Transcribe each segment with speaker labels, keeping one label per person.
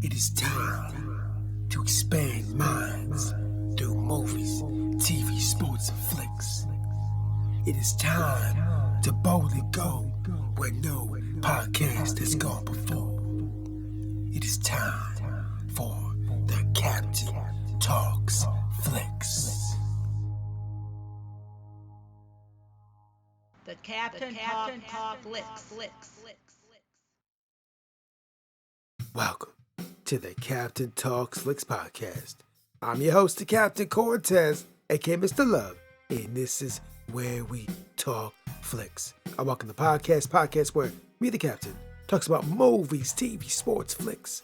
Speaker 1: It is time to expand minds through movies, TV, sports, and flicks. It is time to boldly go where no podcast has gone before. It is time for the Captain Talks Flicks.
Speaker 2: The Captain Talk Flicks.
Speaker 1: Welcome to the Captain Talks Flicks podcast. I'm your host, the Captain Cortez, aka Mr. Love, and this is where we talk flicks. I welcome the podcast where me, the Captain, talks about movies, TV, sports, flicks,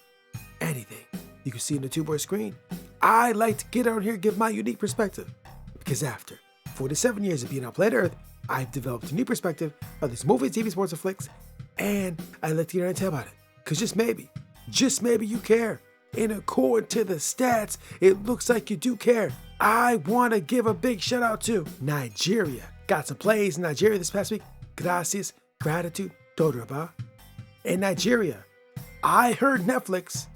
Speaker 1: anything you can see on the two-board screen. I like to get out here and give my unique perspective, because after 47 years of being on planet Earth, I've developed a new perspective of these movies, TV, sports, and flicks, and I like to get out and tell about it, because just maybe you care. And according to the stats, it looks like you do care. I want to give a big shout out to Nigeria. Got some plays in Nigeria this past week. Gracias, gratitude, Dodraba. In Nigeria, I heard Netflix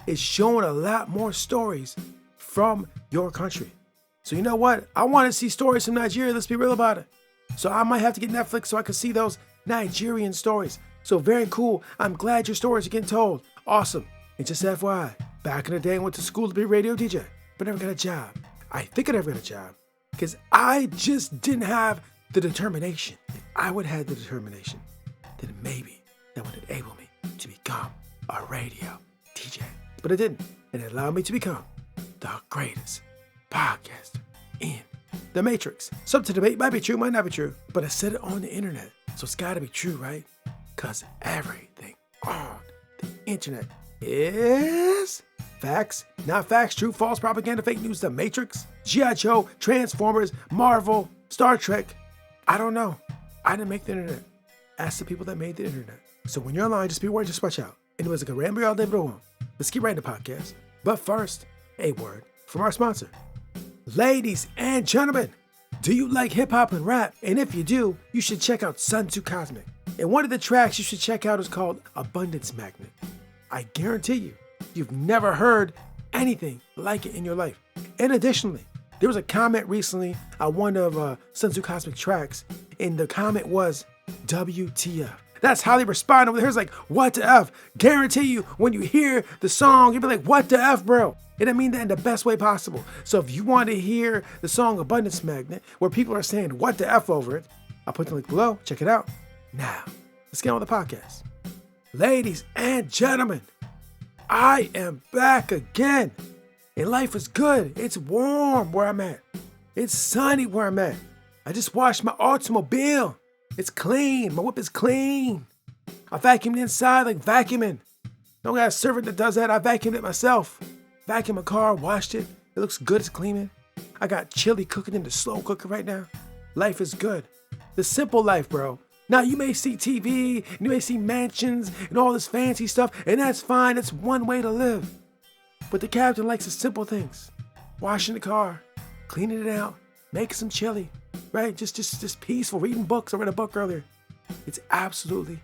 Speaker 1: is showing a lot more stories from your country. So you know what? I want to see stories from Nigeria. Let's be real about it. So I might have to get Netflix so I can see those Nigerian stories. So very cool. I'm glad your stories are getting told. Awesome. And just FYI, back in the day I went to school to be a radio DJ, but never got a job. I think I never got a job because I just didn't have the determination. If I would have had the determination, then maybe that would enable me to become a radio DJ. But it didn't. And it allowed me to become the greatest podcaster in the Matrix. Some to debate might be true, might not be true, but I said it on the internet. So it's gotta be true, right? Because everything on the internet is facts, not facts, true, false, propaganda, fake news, the Matrix, G.I. Joe, Transformers, Marvel, Star Trek. I don't know. I didn't make the internet. Ask the people that made the internet. So when you're online, just be aware, just watch out. Anyways, like a ramble all day, but won't. Let's get right into the podcast. But first, a word from our sponsor. Ladies and gentlemen, do you like hip hop and rap? And if you do, you should check out Sun Tzu Cosmic. And one of the tracks you should check out is called Abundance Magnet. I guarantee you've never heard anything like it in your life. And additionally, there was a comment recently on one of Sun Tzu Cosmic tracks, and the comment was WTF. That's how they respond over there. It's like, what the F? Guarantee you, when you hear the song, you'll be like, what the F, bro? And I mean that in the best way possible. So if you want to hear the song Abundance Magnet, where people are saying, what the F over it, I'll put the link below. Check it out. Now, let's get on with the podcast. Ladies and gentlemen, I am back again. And life is good. It's warm where I'm at. It's sunny where I'm at. I just washed my automobile. It's clean. My whip is clean. I vacuumed inside like vacuuming. Don't got a servant that does that. I vacuumed it myself. Vacuumed my car, washed it. It looks good. It's cleaning. I got chili cooking in the slow cooker right now. Life is good. The simple life, bro. Now, you may see TV, and you may see mansions, and all this fancy stuff, and that's fine. It's one way to live. But the captain likes the simple things. Washing the car, cleaning it out, making some chili, right? Just peaceful, reading books. I read a book earlier. It's absolutely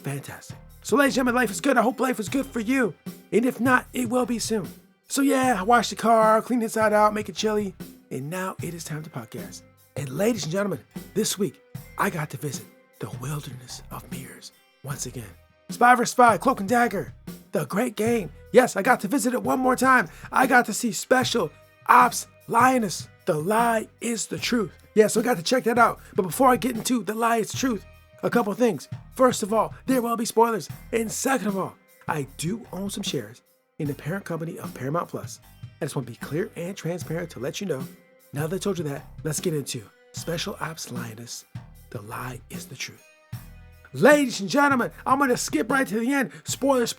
Speaker 1: fantastic. So, ladies and gentlemen, life is good. I hope life is good for you. And if not, it will be soon. So, yeah, I washed the car, cleaned inside out, making chili, and now it is time to podcast. And ladies and gentlemen, this week, I got to visit the wilderness of mirrors once again. Spy vs. Spy, Cloak and Dagger, the great game. Yes, I got to visit it one more time. I got to see Special Ops Lioness. The lie is the truth. Yeah, so I got to check that out. But before I get into the lie is the truth, a couple things. First of all, there will be spoilers. And second of all, I do own some shares in the parent company of Paramount Plus. I just want to be clear and transparent to let you know. Now that I told you that, let's get into Special Ops Lioness. The lie is the truth. Ladies and gentlemen, I'm going to skip right to the end. Spoilers.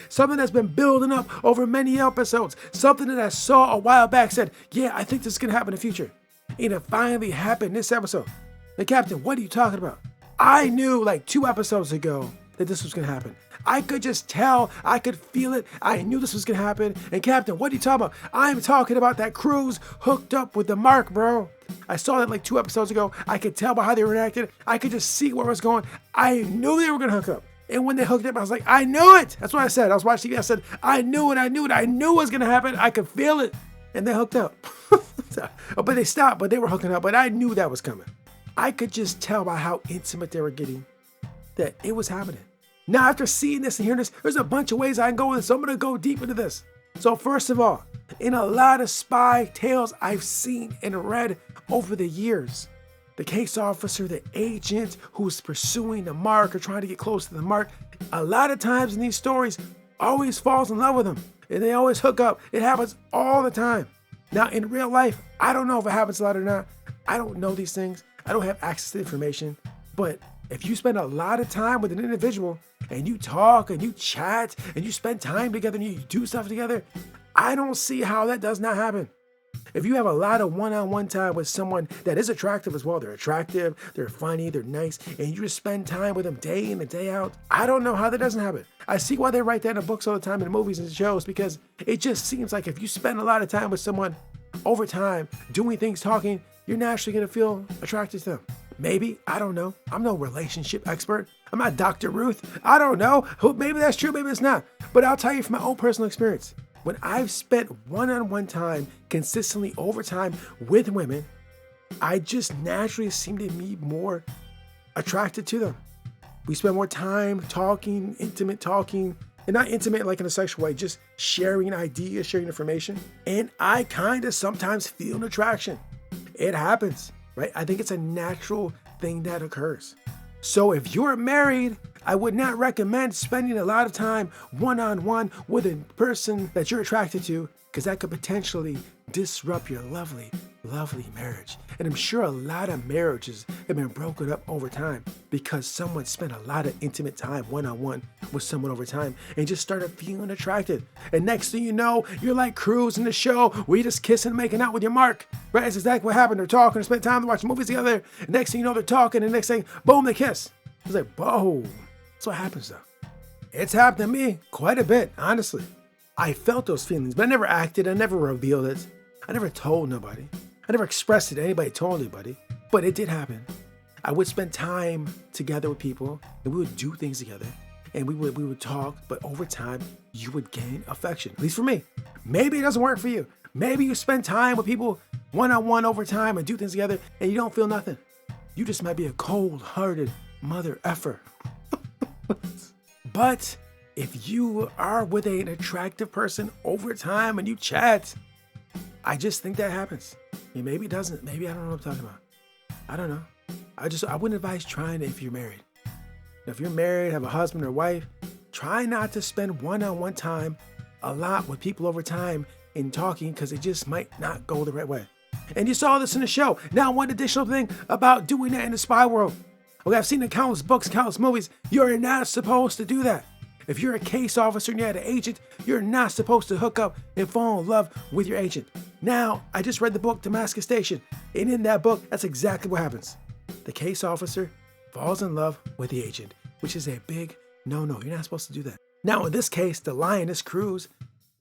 Speaker 1: Something that's been building up over many episodes. Something that I saw a while back said, yeah, I think this is going to happen in the future. And it finally happened this episode. The Captain, what are you talking about? I knew like 2 episodes ago that this was going to happen. I could just tell. I could feel it. I knew this was going to happen. And Captain, what are you talking about? I'm talking about that cruise hooked up with the Mark, bro. I saw that like 2 episodes ago. I could tell by how they reacted. I could just see where it was going. I knew they were going to hook up. And when they hooked up, I was like, I knew it. That's what I said. I was watching TV. I said, I knew it. I knew it was going to happen. I could feel it. And they hooked up. But they stopped, but they were hooking up. But I knew that was coming. I could just tell by how intimate they were getting that it was happening. Now, after seeing this and hearing this, there's a bunch of ways I can go with this. So I'm going to go deep into this. So first of all, in a lot of spy tales I've seen and read over the years, the case officer, the agent who's pursuing the mark or trying to get close to the mark, a lot of times in these stories always falls in love with them and they always hook up. It happens all the time. Now, in real life, I don't know if it happens a lot or not. I don't know these things. I don't have access to information. But if you spend a lot of time with an individual and you talk and you chat and you spend time together and you do stuff together, I don't see how that does not happen. If you have a lot of one-on-one time with someone that is attractive as well, they're attractive, they're funny, they're nice, and you just spend time with them day in and day out, I don't know how that doesn't happen. I see why they write that in books all the time, in movies and shows, because it just seems like if you spend a lot of time with someone over time, doing things, talking, you're naturally going to feel attracted to them. Maybe, I don't know. I'm no relationship expert. I'm not Dr. Ruth. I don't know. Maybe that's true, maybe it's not. But I'll tell you from my own personal experience. When I've spent one-on-one time consistently over time with women, I just naturally seem to be more attracted to them. We spend more time talking, intimate talking, and not intimate like in a sexual way, just sharing ideas, sharing information. And I kind of sometimes feel an attraction. It happens, right? I think it's a natural thing that occurs. So if you're married, I would not recommend spending a lot of time one-on-one with a person that you're attracted to, because that could potentially disrupt your lovely, lovely marriage. And I'm sure a lot of marriages have been broken up over time because someone spent a lot of intimate time one-on-one with someone over time and just started feeling attracted. And next thing you know, you're like Cruise in the show where you're just kissing and making out with your mark. Right? That's exactly what happened. They're talking, they spent time watching movies together. And next thing you know, they're talking, and next thing, boom, they kiss. It's like, whoa. That's what happens though. It's happened to me quite a bit, honestly. I felt those feelings, but I never acted. I never revealed it. I never told nobody. I never expressed it to anybody, told anybody, but it did happen. I would spend time together with people and we would do things together and we would talk, but over time you would gain affection, at least for me. Maybe it doesn't work for you. Maybe you spend time with people one-on-one over time and do things together and you don't feel nothing. You just might be a cold-hearted mother effer. But if you are with an attractive person over time and you chat, I just think that happens. And maybe it doesn't. Maybe I don't know what I'm talking about. I don't know. I wouldn't advise trying it if you're married. Now, if you're married, have a husband or wife, try not to spend one-on-one time a lot with people over time in talking, because it just might not go the right way. And you saw this in the show. Now, one additional thing about doing that in the spy world. Okay, I've seen in countless books, countless movies. You're not supposed to do that. If you're a case officer and you're an agent, you're not supposed to hook up and fall in love with your agent. Now, I just read the book Damascus Station, and in that book, that's exactly what happens. The case officer falls in love with the agent, which is a big no-no. You're not supposed to do that. Now, in this case, the Lioness Cruise,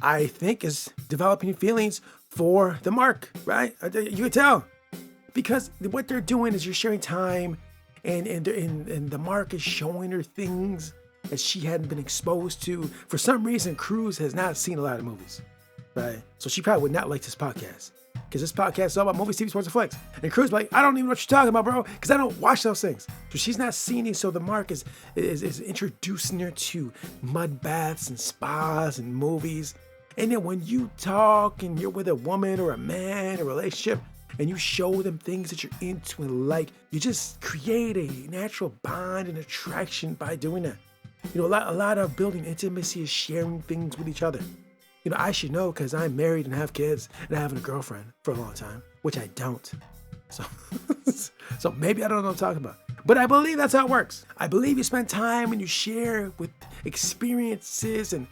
Speaker 1: I think, is developing feelings for the mark, right? You can tell. Because what they're doing is you're sharing time, and the mark is showing her things that she hadn't been exposed to. For some reason, Cruise has not seen a lot of movies, right? So she probably would not like this podcast, because this podcast is all about movies, TV, sports, and flicks. And Cruise like, I don't even know what you're talking about, bro, because I don't watch those things. So she's not seen it. So the mark is introducing her to mud baths and spas and movies. And then when you talk and you're with a woman or a man, a relationship, and you show them things that you're into and like, you just create a natural bond and attraction by doing that. You know, a lot of building intimacy is sharing things with each other. You know, I should know because I'm married and have kids and I have a girlfriend for a long time, which I don't. So maybe I don't know what I'm talking about. But I believe that's how it works. I believe you spend time and you share with experiences and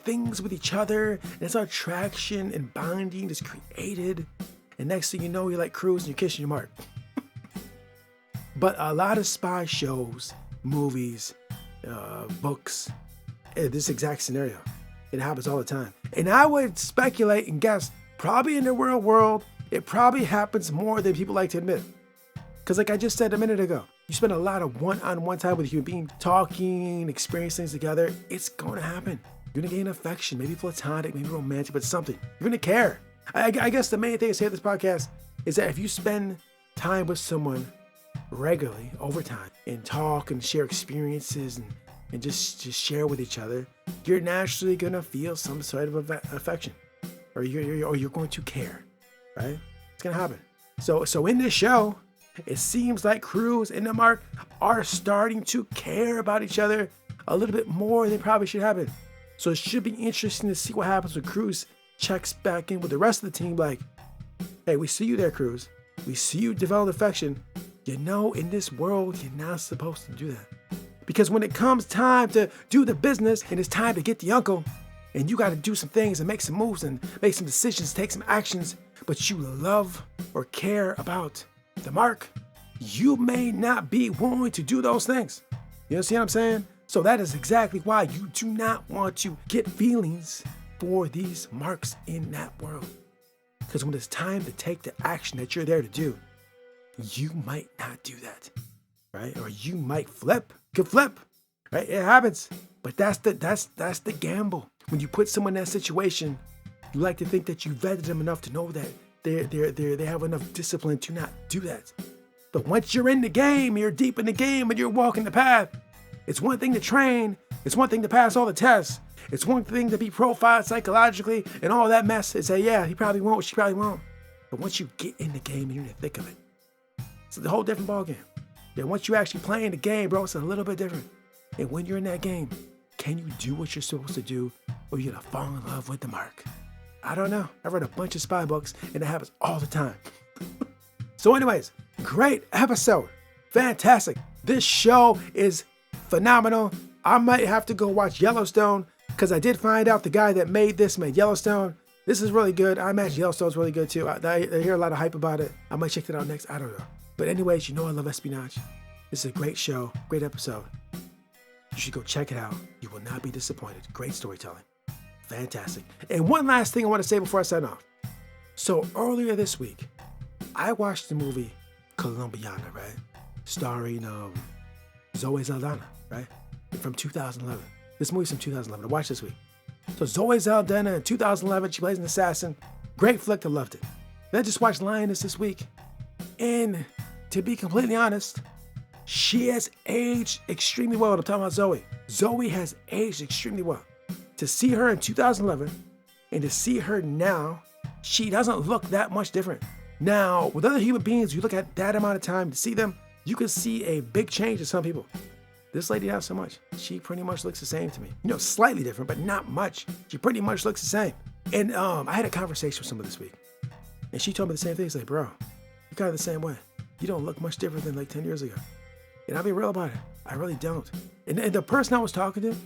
Speaker 1: things with each other. And that's how attraction and bonding is created. And next thing you know, you're like Cruise and you're kissing your mark. But a lot of spy shows, movies, books, this exact scenario. It happens all the time. And I would speculate and guess, probably in the real world, it probably happens more than people like to admit. Because like I just said a minute ago, you spend a lot of one-on-one time with a human being, talking, experiencing things together, it's going to happen. You're going to gain affection, maybe platonic, maybe romantic, but something. You're going to care. I guess the main thing I say at this podcast is that if you spend time with someone regularly over time and talk and share experiences and just share with each other, you're naturally going to feel some sort of affection, or you're going to care, right? It's going to happen. So in this show, it seems like Cruz and the Mark are starting to care about each other a little bit more than they probably should have been. So it should be interesting to see what happens when Cruz checks back in with the rest of the team like, hey, we see you there, Cruz. We see you develop affection. You know, in this world, you're not supposed to do that. Because when it comes time to do the business and it's time to get the uncle, and you got to do some things and make some moves and make some decisions, take some actions, but you love or care about the Mark, you may not be willing to do those things. You see what I'm saying? So that is exactly why you do not want to get feelings for these Marks in that world. Because when it's time to take the action that you're there to do, you might not do that, right? Or you might flip. You could flip, right? It happens. But that's the gamble. When you put someone in that situation, you like to think that you vetted them enough to know that they have enough discipline to not do that. But once you're in the game, you're deep in the game and you're walking the path, it's one thing to train. It's one thing to pass all the tests. It's one thing to be profiled psychologically and all that mess and say, yeah, he probably won't, she probably won't. But once you get in the game and you're in the thick of it, it's a whole different ballgame. Yeah, once you actually play in the game, bro, it's a little bit different. And when you're in that game, can you do what you're supposed to do, or you're gonna fall in love with the Mark? I don't know. I've read a bunch of spy books, and it happens all the time. So anyways, great episode. Fantastic. This show is phenomenal. I might have to go watch Yellowstone, because I did find out the guy that made Yellowstone. This is really good. I imagine Yellowstone's really good too. I hear a lot of hype about it. I might check it out next. I don't know. But anyways, you know I love espionage. This is a great show, great episode. You should go check it out. You will not be disappointed. Great storytelling. Fantastic. And one last thing I want to say before I sign off. So earlier this week, I watched the movie Colombiana, right? Starring Zoe Saldana, right? From 2011. This movie's from 2011. I watched this week. So Zoe Saldana in 2011, she plays an assassin. Great flick, I loved it. Then I just watched Lioness this week. And to be completely honest, she has aged extremely well. I'm talking about Zoe. Zoe has aged extremely well. To see her in 2011 and to see her now, she doesn't look that much different. Now, with other human beings, you look at that amount of time to see them, you can see a big change in some people. This lady, not so much. She pretty much looks the same to me. You know, slightly different, but not much. She pretty much looks the same. And I had a conversation with someone this week, and she told me the same thing. She's like, bro, you're kind of the same way. You don't look much different than like 10 years ago. And I'll be real about it. I really don't. And the person I was talking to,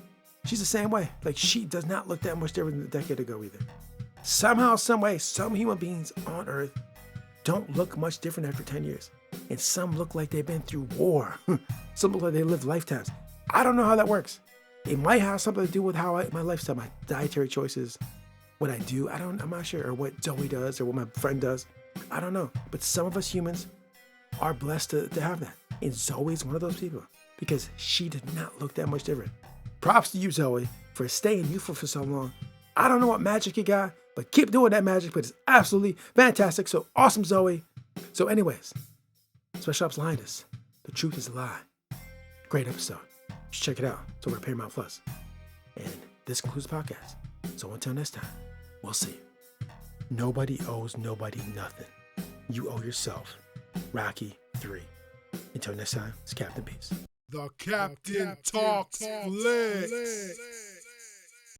Speaker 1: she's the same way. Like, she does not look that much different than a decade ago either. Somehow, some way, some human beings on Earth don't look much different after 10 years. And some look like they've been through war. Some look like they lived lifetimes. I don't know how that works. It might have something to do with how my lifestyle, my dietary choices, what I do. I'm not sure. Or what Zoe does or what my friend does. I don't know. But some of us humans are blessed to have that. And Zoe's one of those people because she did not look that much different. Props to you, Zoe, for staying youthful for so long. I don't know what magic you got, but keep doing that magic, but it's absolutely fantastic. So awesome, Zoe. So anyways, Special Ops Lioness, The Truth is a Lie. Great episode. You should check it out. It's over at Paramount Plus. And this concludes the podcast. So until next time, we'll see you. Nobody owes nobody nothing. You owe yourself. Rocky 3. Until next time, it's Captain Peace.
Speaker 3: The Captain Talks Flicks.